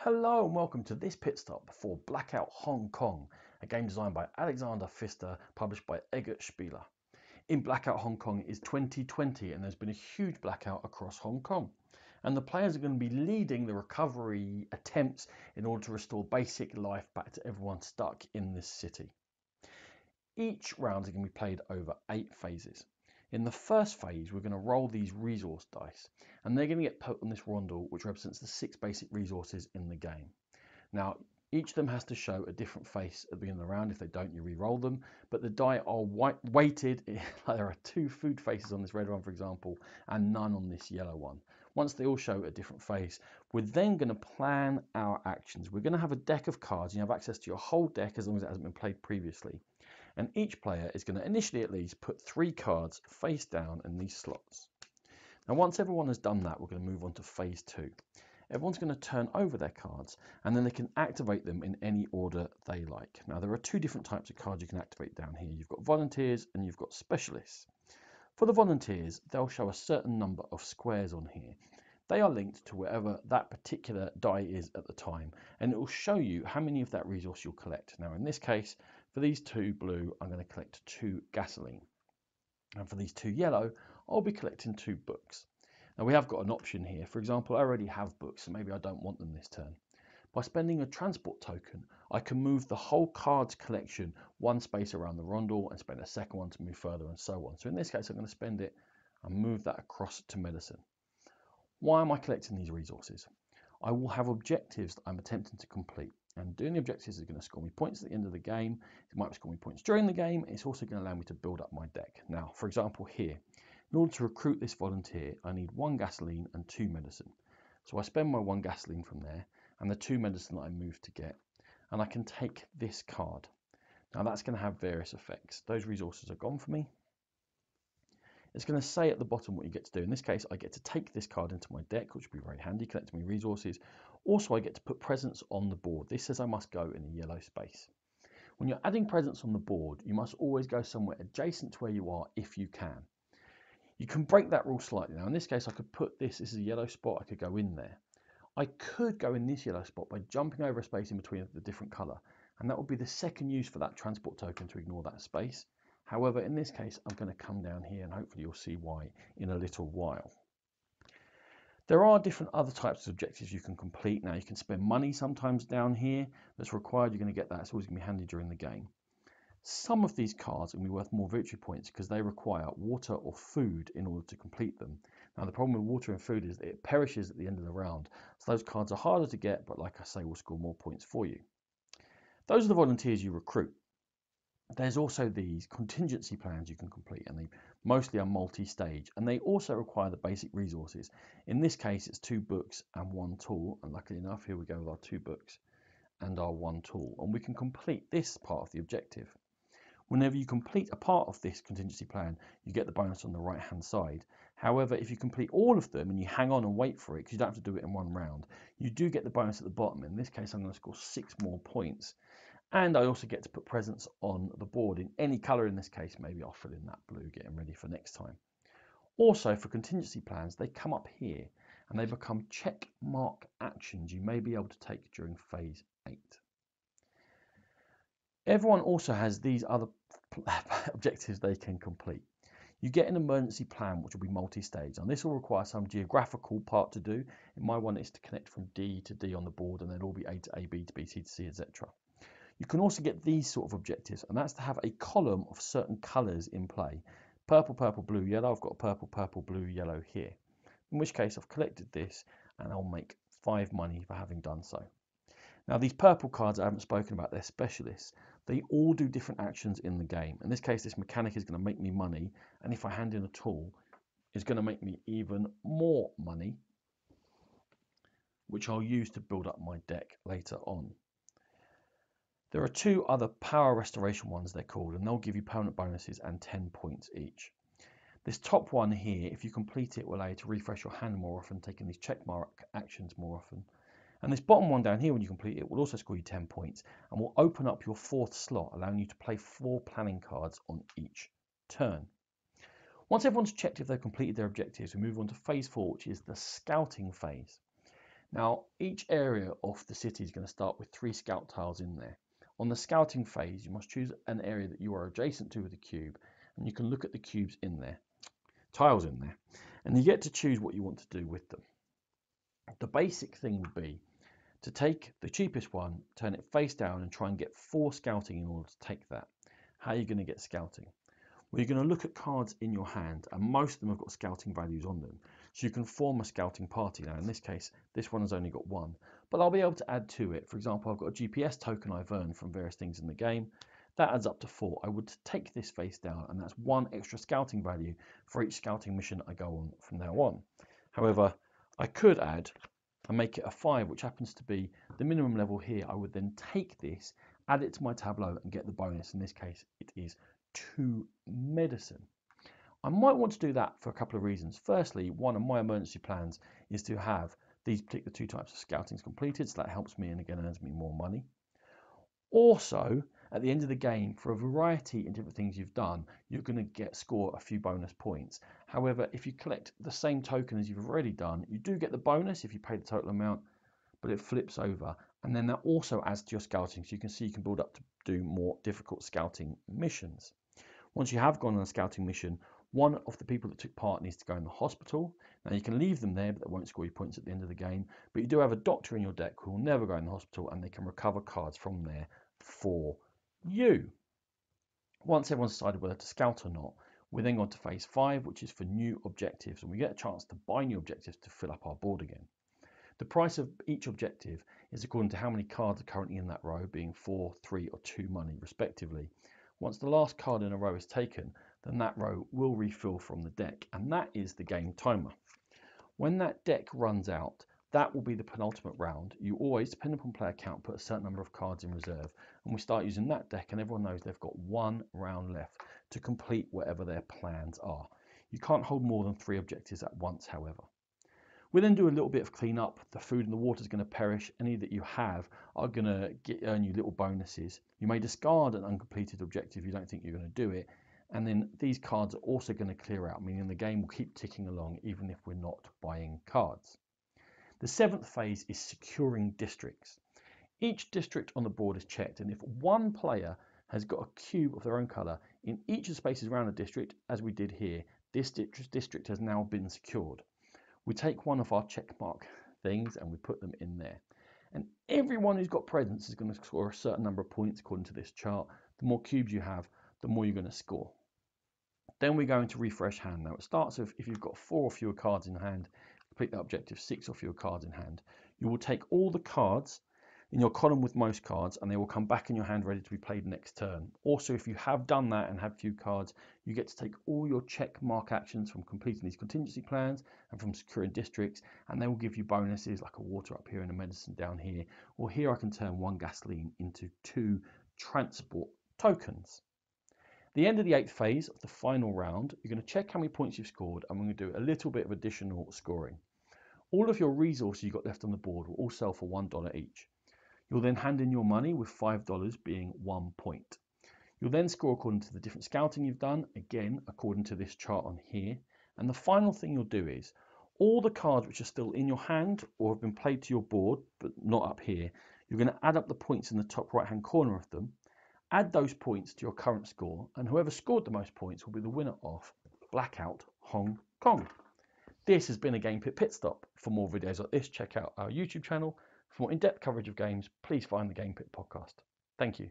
Hello and welcome to this pit stop for Blackout Hong Kong, a game designed by Alexander Pfister, published by Eggertspiele. In Blackout Hong Kong is 2020 and there's been a huge blackout across Hong Kong. And the players are going to be leading the recovery attempts in order to restore basic life back to everyone stuck in this city. Each round is going to be played over 8 phases. In the first phase, we're going to roll these resource dice, and they're going to get put on this rondel, which represents the 6 basic resources in the game. Now, each of them has to show a different face at the beginning of the round. If they don't, you re-roll them. But the die are weighted. There are 2 food faces on this red one, for example, and none on this yellow one. Once they all show a different face, we're then going to plan our actions. We're going to have a deck of cards. You have access to your whole deck as long as it hasn't been played previously. And each player is going to initially at least put 3 cards face down in these slots. Now once everyone has done that, we're going to move on to phase 2. Everyone's going to turn over their cards and then they can activate them in any order they like. Now there are 2 different types of cards you can activate down here. You've got volunteers and you've got specialists. For the volunteers, they'll show a certain number of squares on here. They are linked to wherever that particular die is at the time, and it will show you how many of that resource you'll collect. Now in this case, for these 2 blue, I'm going to collect 2 gasoline. And for these 2 yellow, I'll be collecting 2 books. Now we have got an option here. For example, I already have books, so maybe I don't want them this turn. By spending a transport token, I can move the whole cards collection 1 space around the rondel and spend a second one to move further and so on. So in this case, I'm going to spend it and move that across to medicine. Why am I collecting these resources? I will have objectives that I'm attempting to complete. And doing the objectives is going to score me points at the end of the game. It might score me points during the game. It's also going to allow me to build up my deck. Now, for example, here, in order to recruit this volunteer, I need 1 gasoline and 2 medicine. So I spend my 1 gasoline from there and the 2 medicine that I move to get, and I can take this card. Now that's going to have various effects. Those resources are gone for me. It's going to say at the bottom what you get to do. In this case, I get to take this card into my deck, which would be very handy, collecting me resources. Also, I get to put presents on the board. This says I must go in a yellow space. When you're adding presents on the board, you must always go somewhere adjacent to where you are if you can. You can break that rule slightly. Now, in this case, I could put this is a yellow spot, I could go in there. I could go in this yellow spot by jumping over a space in between the different colour, and that would be the second use for that transport token to ignore that space. However, in this case, I'm going to come down here and hopefully you'll see why in a little while. There are different other types of objectives you can complete. Now you can spend money sometimes down here that's required. You're going to get that. It's always going to be handy during the game. Some of these cards are going to be worth more victory points because they require water or food in order to complete them. Now the problem with water and food is that it perishes at the end of the round. So those cards are harder to get, but like I say, will score more points for you. Those are the volunteers you recruit. There's also these contingency plans you can complete, and they mostly are multi-stage, and they also require the basic resources. In this case, it's 2 books and 1 tool, and luckily enough, here we go with our 2 books and our 1 tool, and we can complete this part of the objective. Whenever you complete a part of this contingency plan, you get the bonus on the right-hand side. However, if you complete all of them and you hang on and wait for it, because you don't have to do it in 1 round, you do get the bonus at the bottom. In this case, I'm going to score 6 more points. And I also get to put presents on the board in any colour in this case. Maybe I'll fill in that blue, getting ready for next time. Also, for contingency plans, they come up here and they become check mark actions you may be able to take during phase 8. Everyone also has these other objectives they can complete. You get an emergency plan, which will be multi-stage, and this will require some geographical part to do. In my one, it's to connect from D to D on the board, and then all be A to A, B to B, C to C, etc. You can also get these sort of objectives, and that's to have a column of certain colours in play. Purple, purple, blue, yellow. I've got purple, purple, blue, yellow here. In which case I've collected this and I'll make 5 money for having done so. Now these purple cards I haven't spoken about, they're specialists. They all do different actions in the game. In this case, this mechanic is going to make me money, and if I hand in a tool, it's going to make me even more money, which I'll use to build up my deck later on. There are 2 other power restoration ones, they're called, and they'll give you permanent bonuses and 10 points each. This top one here, if you complete it, will allow you to refresh your hand more often, taking these check mark actions more often. And this bottom one down here, when you complete it, will also score you 10 points and will open up your 4th slot, allowing you to play 4 planning cards on each turn. Once everyone's checked if they've completed their objectives, we move on to phase 4, which is the scouting phase. Now, each area of the city is going to start with 3 scout tiles in there. On the scouting phase, you must choose an area that you are adjacent to with a cube, and you can look at the cubes in there, tiles in there, and you get to choose what you want to do with them. The basic thing would be to take the cheapest one, turn it face down, and try and get 4 scouting in order to take that. How are you going to get scouting? Well, you're going to look at cards in your hand, and most of them have got scouting values on them. So you can form a scouting party. Now, in this case, this one has only got 1, but I'll be able to add to it. For example, I've got a GPS token I've earned from various things in the game. That adds up to 4. I would take this face down, and that's 1 extra scouting value for each scouting mission I go on from now on. However, I could add and make it a 5, which happens to be the minimum level here. I would then take this, add it to my tableau, and get the bonus. In this case, it is 2 medicine. I might want to do that for a couple of reasons. Firstly, one of my emergency plans is to have these particular 2 types of scoutings completed, so that helps me and again earns me more money. Also, at the end of the game, for a variety of different things you've done, you're going to score a few bonus points. However, if you collect the same token as you've already done, you do get the bonus if you pay the total amount, but it flips over. And then that also adds to your scouting, so you can see you can build up to do more difficult scouting missions. Once you have gone on a scouting mission, one of the people that took part needs to go in the hospital. Now, you can leave them there, but that won't score you points at the end of the game. But you do have a doctor in your deck who will never go in the hospital, and they can recover cards from there for you. Once everyone's decided whether to scout or not, we then go on to phase 5, which is for new objectives, and we get a chance to buy new objectives to fill up our board again. The price of each objective is according to how many cards are currently in that row, being 4, 3, or 2 money, respectively. Once the last card in a row is taken, then that row will refill from the deck, and that is the game timer. When that deck runs out, that will be the penultimate round. You always, depending upon player count, put a certain number of cards in reserve, and we start using that deck, and everyone knows they've got 1 round left to complete whatever their plans are. You can't hold more than 3 objectives at once, however. We then do a little bit of cleanup. The food and the water is going to perish. Any that you have are going to earn you little bonuses. You may discard an uncompleted objective if you don't think you're going to do it. And then these cards are also going to clear out, meaning the game will keep ticking along even if we're not buying cards. The 7th phase is securing districts. Each district on the board is checked, and if one player has got a cube of their own colour in each of the spaces around the district, as we did here, this district has now been secured. We take one of our checkmark things and we put them in there. And everyone who's got presents is going to score a certain number of points according to this chart. The more cubes you have, the more you're going to score. Then we go into refresh hand. Now it starts with if you've got 4 or fewer cards in hand, complete that objective, 6 or fewer cards in hand. You will take all the cards in your column with most cards, and they will come back in your hand ready to be played next turn. Also, if you have done that and have few cards, you get to take all your check mark actions from completing these contingency plans and from securing districts, and they will give you bonuses like a water up here and a medicine down here, or here I can turn 1 gasoline into 2 transport tokens. At the end of the 8th phase of the final round, you're going to check how many points you've scored, and we're going to do a little bit of additional scoring. All of your resources you've got left on the board will all sell for $1 each. You'll then hand in your money with $5 being 1 point. You'll then score according to the different scouting you've done, again according to this chart on here. And the final thing you'll do is all the cards which are still in your hand or have been played to your board but not up here, you're going to add up the points in the top right hand corner of them, add those points to your current score, and whoever scored the most points will be the winner of Blackout Hong Kong. This has been a Game Pit Stop. For more videos like this, check out our YouTube channel. For more in-depth coverage of games, please find the Game Pit podcast. Thank you.